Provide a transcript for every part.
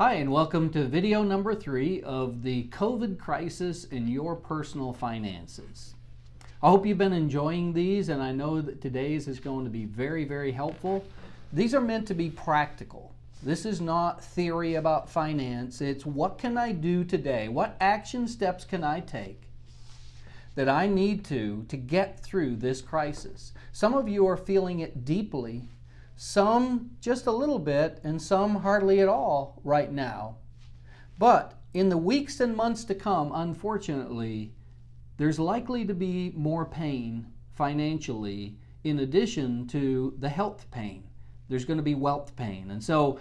Hi, and welcome to video number 3 of the COVID crisis in your personal finances. I hope you've been enjoying these, and I know that today's is going to be very helpful. These are meant to be practical. This is not theory about finance. It's what can I do today? What action steps can I take that I need to get through this crisis? Some of you are feeling it deeply, some just a little bit, and some hardly at all right now. But in the weeks and months to come, unfortunately, there's likely to be more pain financially in addition to the health pain. There's going to be wealth pain. And so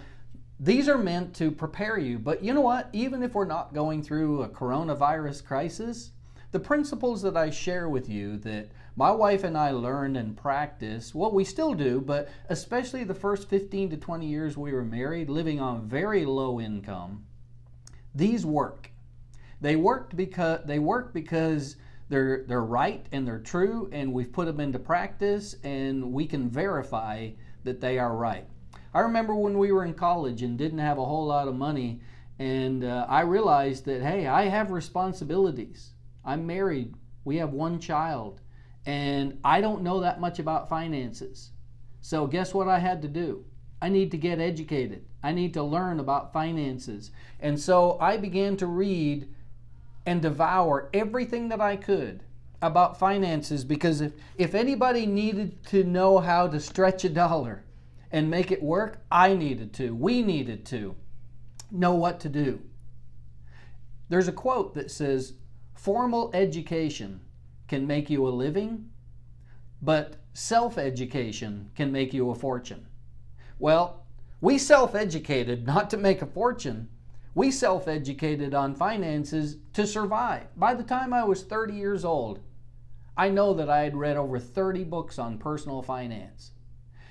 these are meant to prepare you. But you know what? Even if we're not going through a coronavirus crisis, the principles that I share with you that my wife and I learned and practiced, well, we still do, but especially the first 15 to 20 years we were married, living on very low income, these work. They work because they're right and they're true, and we've put them into practice, and we can verify that they are right. I remember when we were in college and didn't have a whole lot of money, and I realized that, hey, I have responsibilities. I'm married. We have one child. And I don't know that much about finances. So guess what I had to do? I need to get educated. I need to learn about finances. And so I began to read and devour everything that I could about finances, because if anybody needed to know how to stretch a dollar and make it work, I needed to. We needed to know what to do. There's a quote that says, "Formal education can make you a living, but self-education can make you a fortune." Well, we self-educated not to make a fortune. We self-educated on finances to survive. By the time I was 30 years old, I know that I had read over 30 books on personal finance.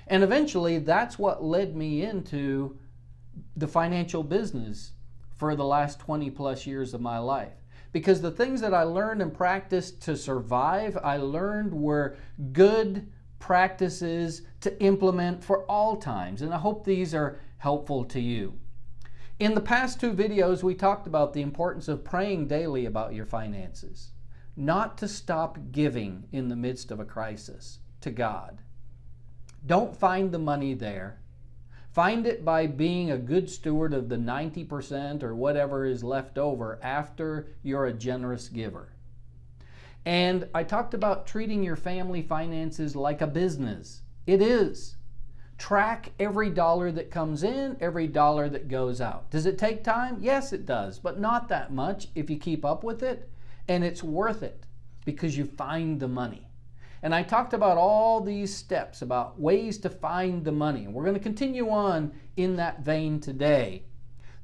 And eventually, that's what led me into the financial business for the last 20 plus years of my life. Because the things that I learned and practiced to survive, I learned were good practices to implement for all times. And I hope these are helpful to you. In the past 2 videos, we talked about the importance of praying daily about your finances. Not to stop giving in the midst of a crisis to God. Don't find the money there. Find it by being a good steward of the 90% or whatever is left over after you're a generous giver. And I talked about treating your family finances like a business. It is. Track every dollar that comes in, every dollar that goes out. Does it take time? Yes, it does, but not that much if you keep up with it, and it's worth it because you find the money. And I talked about all these steps, about ways to find the money. We're going to continue on in that vein today,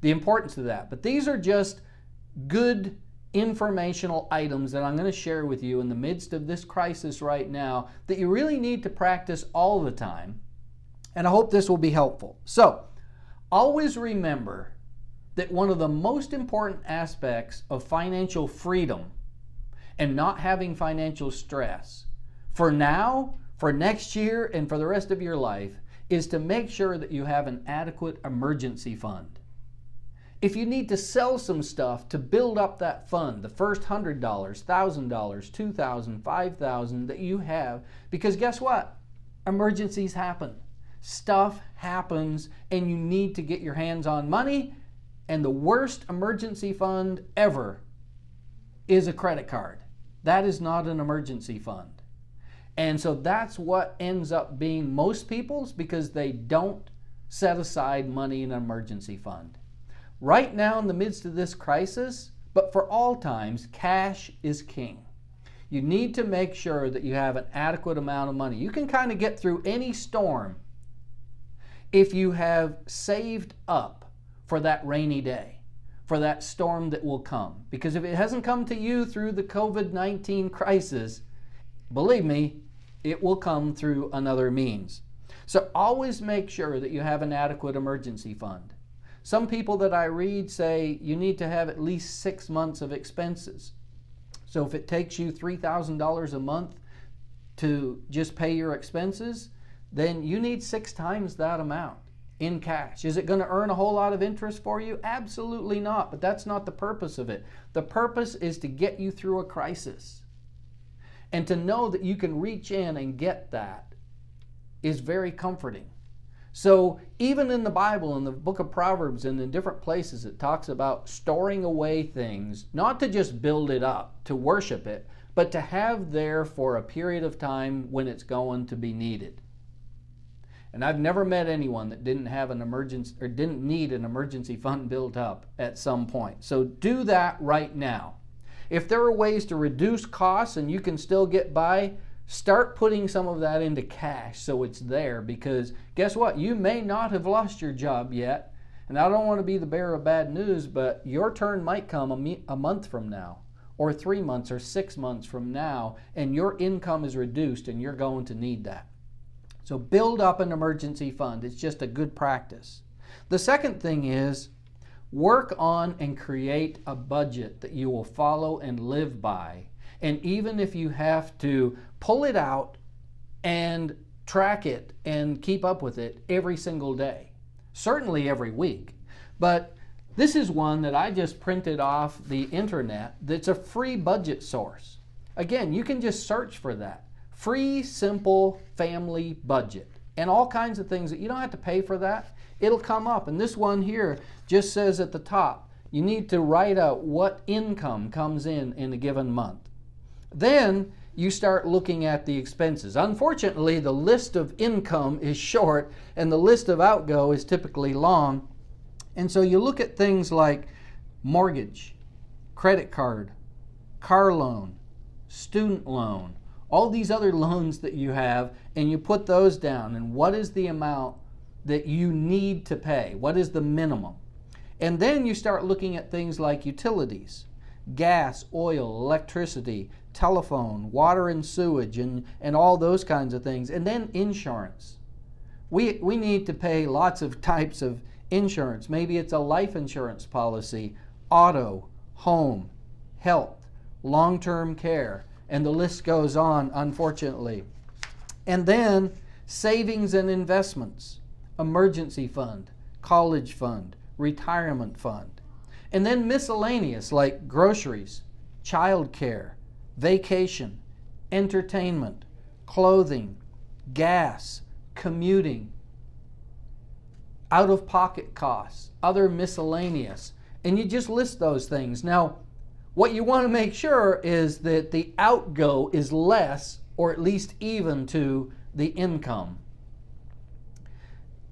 the importance of that. But these are just good informational items that I'm going to share with you in the midst of this crisis right now that you really need to practice all the time. And I hope this will be helpful. So, always remember that one of the most important aspects of financial freedom and not having financial stress for now, for next year, and for the rest of your life is to make sure that you have an adequate emergency fund. If you need to sell some stuff to build up that fund, the first $100, $1,000, $2,000, $5,000 that you have, because guess what? Emergencies happen. Stuff happens, and you need to get your hands on money, and the worst emergency fund ever is a credit card. That is not an emergency fund. And so that's what ends up being most people's, because they don't set aside money in an emergency fund. Right now in the midst of this crisis, but for all times, cash is king. You need to make sure that you have an adequate amount of money. You can kind of get through any storm if you have saved up for that rainy day, for that storm that will come. Because if it hasn't come to you through the COVID-19 crisis, believe me, it will come through another means. So always make sure that you have an adequate emergency fund. Some people that I read say you need to have at least 6 months of expenses. So if it takes you $3,000 a month to just pay your expenses, then you need 6 times that amount in cash. Is it going to earn a whole lot of interest for you? Absolutely not, but that's not the purpose of it. The purpose is to get you through a crisis. And to know that you can reach in and get that is very comforting. So even in the Bible, in the book of Proverbs and in different places, it talks about storing away things, not to just build it up, to worship it, but to have there for a period of time when it's going to be needed. And I've never met anyone that didn't have an emergency or didn't need an emergency fund built up at some point. So do that right now. If there are ways to reduce costs and you can still get by, start putting some of that into cash so it's there, because guess what? You may not have lost your job yet. And I don't want to be the bearer of bad news, but your turn might come a month from now, or 3 months or 6 months from now, and your income is reduced and you're going to need that. So build up an emergency fund. It's just a good practice. The second thing is work on and create a budget that you will follow and live by. And even if you have to pull it out and track it and keep up with it every single day, certainly every week. But this is one that I just printed off the internet that's a free budget source. Again, you can just search for that. Free, simple family budget. And all kinds of things that you don't have to pay for that. It'll come up. And this one here just says at the top, you need to write out what income comes in a given month. Then you start looking at the expenses. Unfortunately, the list of income is short and the list of outgo is typically long. And so you look at things like mortgage, credit card, car loan, student loan, all these other loans that you have, and you put those down. And what is the amount that you need to pay? What is the minimum? And then you start looking at things like utilities, gas, oil, electricity, telephone, water and sewage, and all those kinds of things. And then insurance. We need to pay lots of types of insurance. Maybe it's a life insurance policy, auto, home, health, long-term care, and the list goes on, unfortunately. And then savings and investments, emergency fund, college fund, retirement fund. And then miscellaneous like groceries, childcare, vacation, entertainment, clothing, gas, commuting, out-of-pocket costs, other miscellaneous. And you just list those things. Now, what you want to make sure is that the outgo is less or at least even to the income.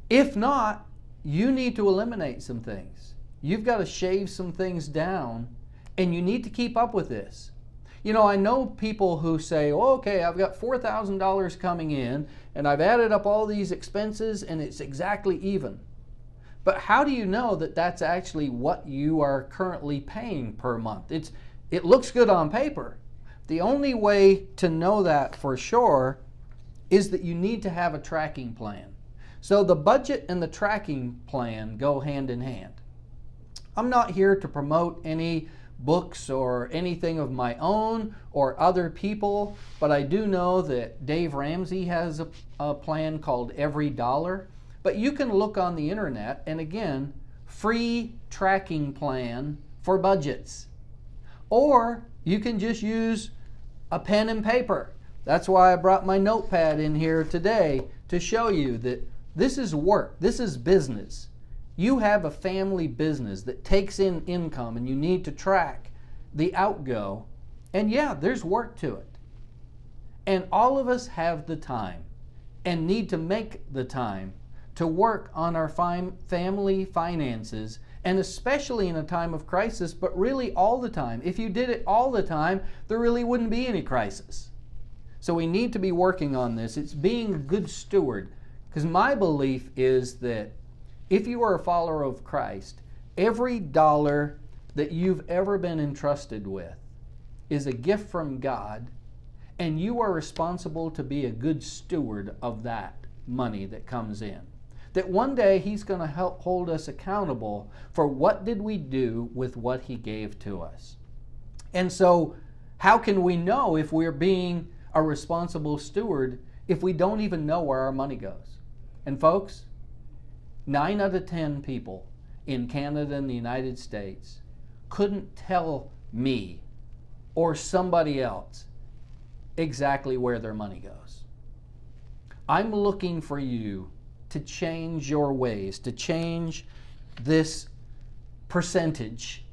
If not, you need to eliminate some things. You've got to shave some things down, and you need to keep up with this. You know, I know people who say, oh, okay, I've got $4,000 coming in, and I've added up all these expenses, and it's exactly even. But how do you know that that's actually what you are currently paying per month? It looks good on paper. The only way to know that for sure is that you need to have a tracking plan. So the budget and the tracking plan go hand in hand. I'm not here to promote any books or anything of my own or other people, but I do know that Dave Ramsey has a plan called Every Dollar. But you can look on the internet, and again, free tracking plan for budgets. Or you can just use a pen and paper. That's why I brought my notepad in here today to show you that this is work, this is business. You have a family business that takes in income and you need to track the outgo. And yeah, there's work to it. And all of us have the time and need to make the time to work on our family finances, and especially in a time of crisis, but really all the time. If you did it all the time, there really wouldn't be any crisis. So we need to be working on this. It's being a good steward, because my belief is that if you are a follower of Christ, every dollar that you've ever been entrusted with is a gift from God, and you are responsible to be a good steward of that money that comes in. That one day He's going to help hold us accountable for what did we do with what He gave to us. And so how can we know if we're being a responsible steward if we don't even know where our money goes? And folks, 9 out of 10 people in Canada and the United States couldn't tell me or somebody else exactly where their money goes. I'm looking for you to change your ways, to change this percentage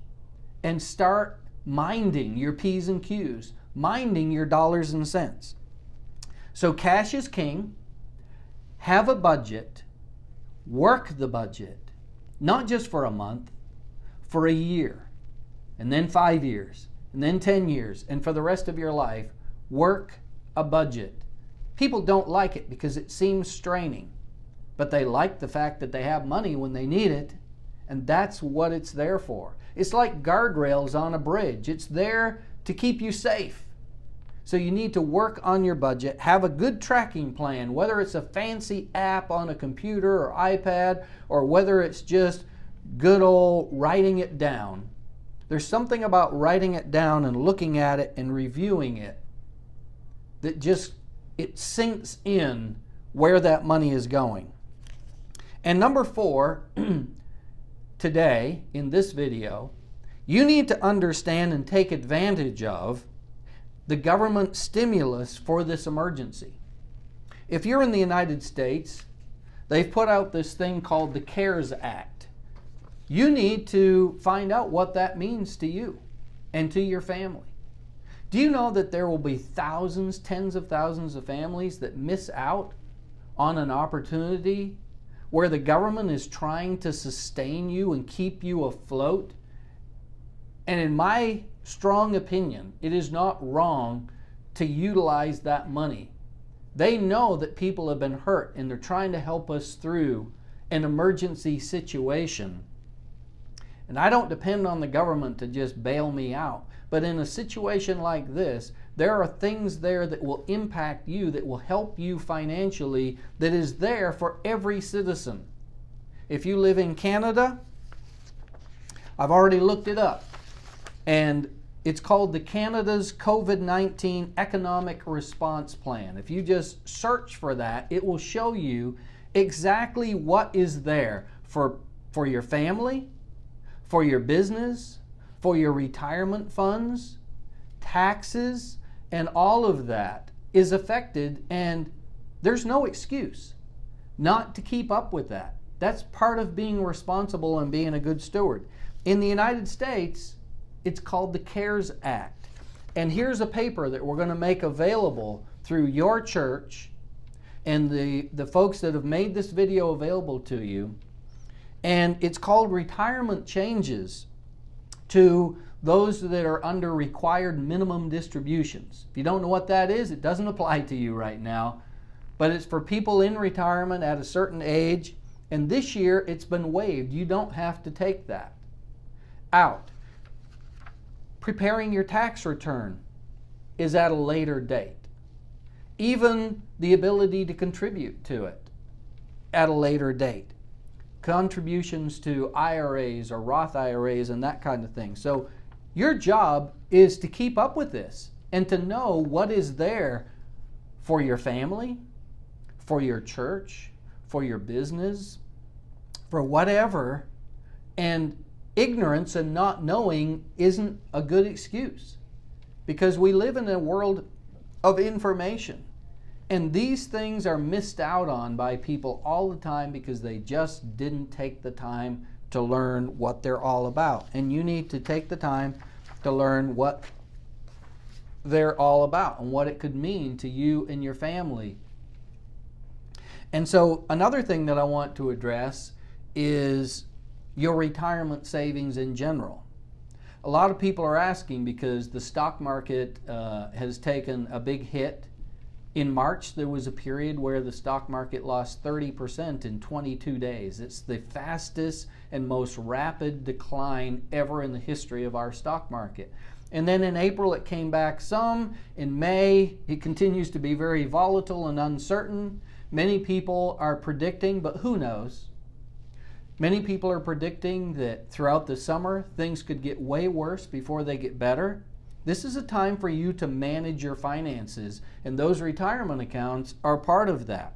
and start minding your P's and Q's, minding your dollars and cents. So cash is king. Have a budget. Work the budget, not just for a month, for a year, and then 5 years, and then 10 years, and for the rest of your life. Work a budget. People don't like it because it seems straining, but they like the fact that they have money when they need it, and that's what it's there for. It's like guardrails on a bridge. It's there to keep you safe. So you need to work on your budget, have a good tracking plan, whether it's a fancy app on a computer or iPad, or whether it's just good old writing it down. There's something about writing it down and looking at it and reviewing it that just, it sinks in where that money is going. And number 4, today in this video, you need to understand and take advantage of the government stimulus for this emergency. If you're in the United States, they've put out this thing called the CARES Act. You need to find out what that means to you and to your family. Do you know that there will be thousands, tens of thousands of families that miss out on an opportunity where the government is trying to sustain you and keep you afloat? And in my strong opinion, it is not wrong to utilize that money. They know that people have been hurt and they're trying to help us through an emergency situation. And I don't depend on the government to just bail me out. But in a situation like this, there are things there that will impact you, that will help you financially, that is there for every citizen. If you live in Canada, I've already looked it up. And it's called the Canada's COVID-19 Economic Response Plan. If you just search for that, it will show you exactly what is there for your family, for your business, for your retirement funds, taxes, and all of that is affected, and there's no excuse not to keep up with that. That's part of being responsible and being a good steward. In the United States, it's called the CARES Act. And here's a paper that we're going to make available through your church and the folks that have made this video available to you. And it's called Retirement Changes to those that are under required minimum distributions. If you don't know what that is, it doesn't apply to you right now. But it's for people in retirement at a certain age. And this year, it's been waived. You don't have to take that out. Preparing your tax return is at a later date. Even the ability to contribute to it at a later date. Contributions to IRAs or Roth IRAs and that kind of thing. So your job is to keep up with this and to know what is there for your family, for your church, for your business, for whatever. And ignorance and not knowing isn't a good excuse, because we live in a world of information, and these things are missed out on by people all the time because they just didn't take the time to learn what they're all about. And you need to take the time to learn what they're all about and what it could mean to you and your family. And so another thing that I want to address is your retirement savings in general. A lot of people are asking because the stock market has taken a big hit. In March, there was a period where the stock market lost 30% in 22 days. It's the fastest and most rapid decline ever in the history of our stock market. And then in April, it came back some. In May, it continues to be very volatile and uncertain. Many people are predicting, but who knows? Many people are predicting that throughout the summer, things could get way worse before they get better. This is a time for you to manage your finances, and those retirement accounts are part of that.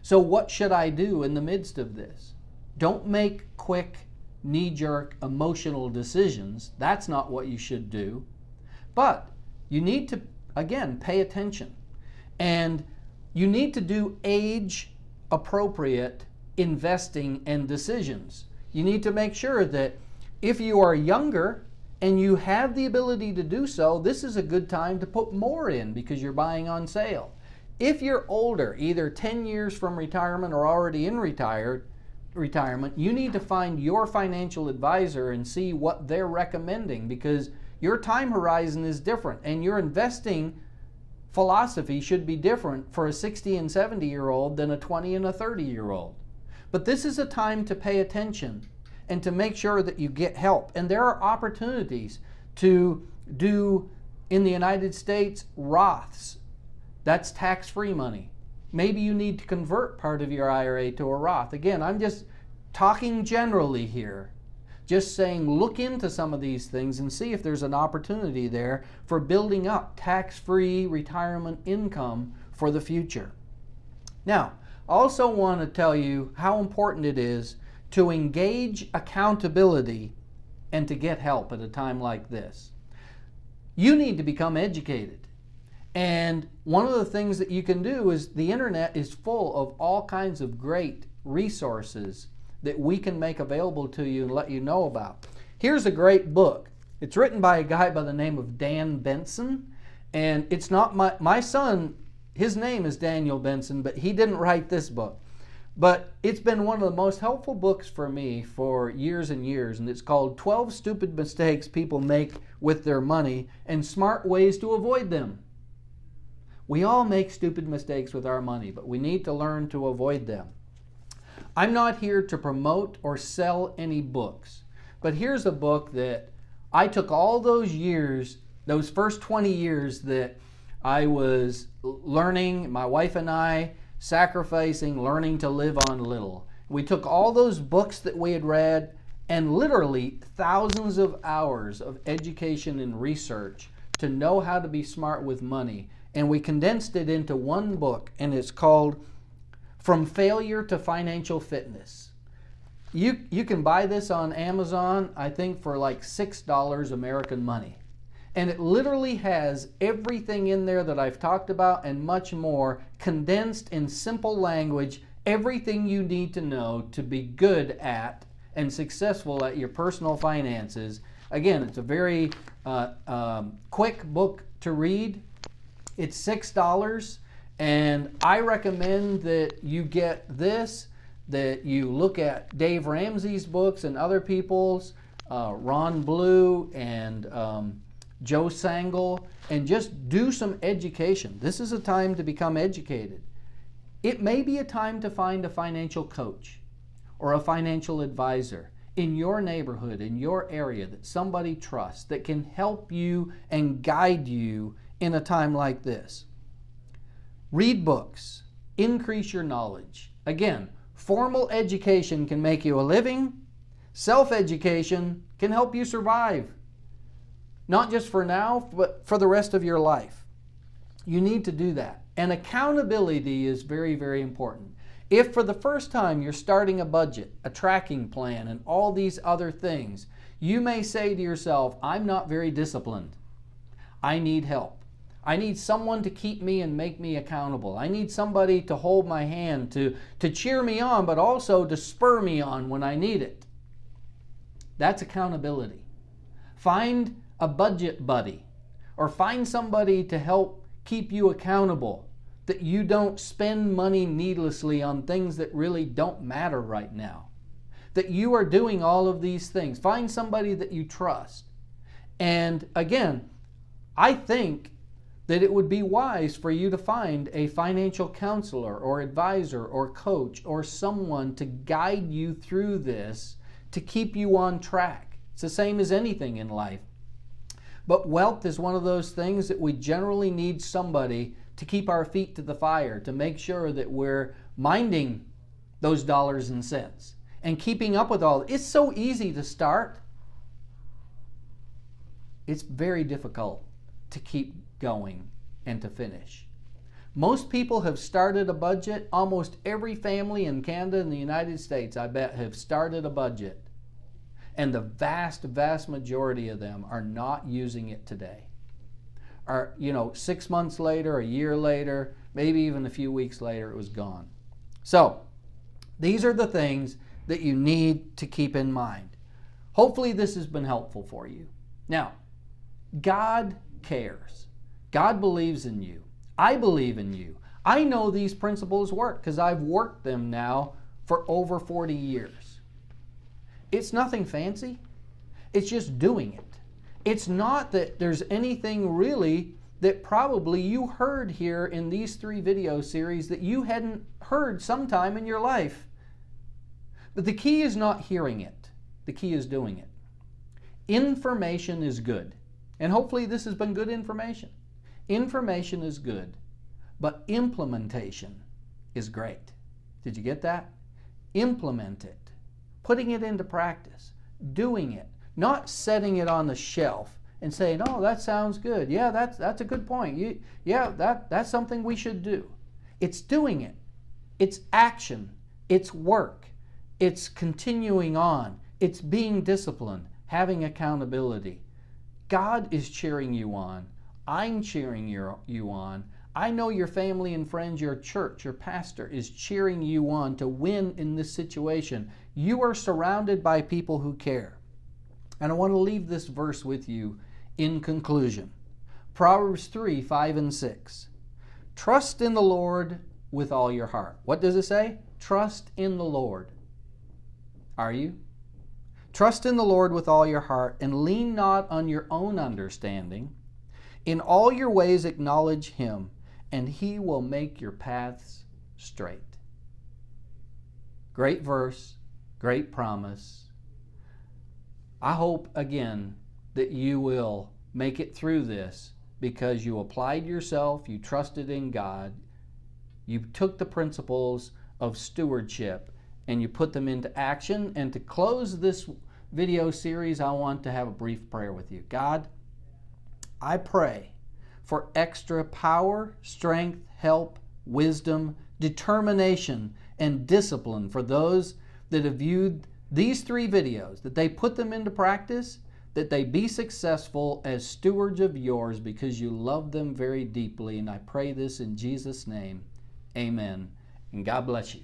So what should I do in the midst of this? Don't make quick, knee-jerk, emotional decisions. That's not what you should do. But you need to, again, pay attention. And you need to do age-appropriate investing and decisions. You need to make sure that if you are younger and you have the ability to do so, this is a good time to put more in because you're buying on sale. If you're older, either 10 years from retirement or already in retirement, you need to find your financial advisor and see what they're recommending, because your time horizon is different and your investing philosophy should be different for a 60 and 70-year-old than a 20 and a 30-year-old. But this is a time to pay attention and to make sure that you get help. And there are opportunities to do, in the United States, Roths. That's tax-free money. Maybe you need to convert part of your IRA to a Roth. Again, I'm just talking generally here. Just saying, look into some of these things and see if there's an opportunity there for building up tax-free retirement income for the future. Now, I also want to tell you how important it is to engage accountability and to get help at a time like this. You need to become educated. And one of the things that you can do is the internet is full of all kinds of great resources that we can make available to you and let you know about. Here's a great book. It's written by a guy by the name of Dan Benson. And it's not my son, his name is Daniel Benson, but he didn't write this book. But it's been one of the most helpful books for me for years and years, and it's called 12 Stupid Mistakes People Make with Their Money and Smart Ways to Avoid Them. We all make stupid mistakes with our money, but we need to learn to avoid them. I'm not here to promote or sell any books, but here's a book that I took all those years, those first 20 years that I was learning, my wife and I, sacrificing, learning to live on little. We took all those books that we had read and literally thousands of hours of education and research to know how to be smart with money. And we condensed it into one book, and it's called From Failure to Financial Fitness. You can buy this on Amazon, I think for like $6 American money. And it literally has everything in there that I've talked about and much more, condensed in simple language, everything you need to know to be good at and successful at your personal finances. Again, it's a very quick book to read. It's $6, and I recommend that you get this, that you look at Dave Ramsey's books and other people's, Ron Blue and Joe Sangle, and just do some education. This is a time to become educated. It may be a time to find a financial coach or a financial advisor in your neighborhood, in your area, that somebody trusts, that can help you and guide you in a time like this. Read books. Increase your knowledge. Again, formal education can make you a living. Self-education can help you survive. Not just for now, but for the rest of your life. You need to do that. And accountability is very, very important. If for the first time you're starting a budget, a tracking plan, and all these other things, you may say to yourself, I'm not very disciplined. I need help. I need someone to keep me and make me accountable. I need somebody to hold my hand, to cheer me on, but also to spur me on when I need it. That's accountability. Find a budget buddy, or find somebody to help keep you accountable, that you don't spend money needlessly on things that really don't matter right now, that you are doing all of these things. Find somebody that you trust. And again, I think that it would be wise for you to find a financial counselor or advisor or coach or someone to guide you through this, to keep you on track. It's the same as anything in life. But wealth is one of those things that we generally need somebody to keep our feet to the fire, to make sure that we're minding those dollars and cents and keeping up with all. It's so easy to start. It's very difficult to keep going and to finish. Most people have started a budget. Almost every family in Canada and the United States, I bet, have started a budget. And the vast, vast majority of them are not using it today. Or, 6 months later, a year later, maybe even a few weeks later, it was gone. So, these are the things that you need to keep in mind. Hopefully this has been helpful for you. Now, God cares. God believes in you. I believe in you. I know these principles work because I've worked them now for over 40 years. It's nothing fancy. It's just doing it. It's not that there's anything really that probably you heard here in these 3 video series that you hadn't heard sometime in your life. But the key is not hearing it. The key is doing it. Information is good. And hopefully this has been good information. Information is good, but implementation is great. Did you get that? Implement it. Putting it into practice. Doing it. Not setting it on the shelf and saying, oh, that sounds good. Yeah, that's a good point. That's something we should do. It's doing it. It's action. It's work. It's continuing on. It's being disciplined, having accountability. God is cheering you on. I'm cheering you on. I know your family and friends, your church, your pastor is cheering you on to win in this situation. You are surrounded by people who care. And I want to leave this verse with you in conclusion. Proverbs 3, 5 and 6. Trust in the Lord with all your heart. What does it say? Trust in the Lord. Are you? Trust in the Lord with all your heart and lean not on your own understanding. In all your ways acknowledge Him, and He will make your paths straight. Great verse, great promise. I hope, again, that you will make it through this because you applied yourself, you trusted in God, you took the principles of stewardship and you put them into action. And to close this video series, I want to have a brief prayer with you. God, I pray for extra power, strength, help, wisdom, determination, and discipline for those that have viewed these 3 videos, that they put them into practice, that they be successful as stewards of yours because you love them very deeply. And I pray this in Jesus' name. Amen. And God bless you.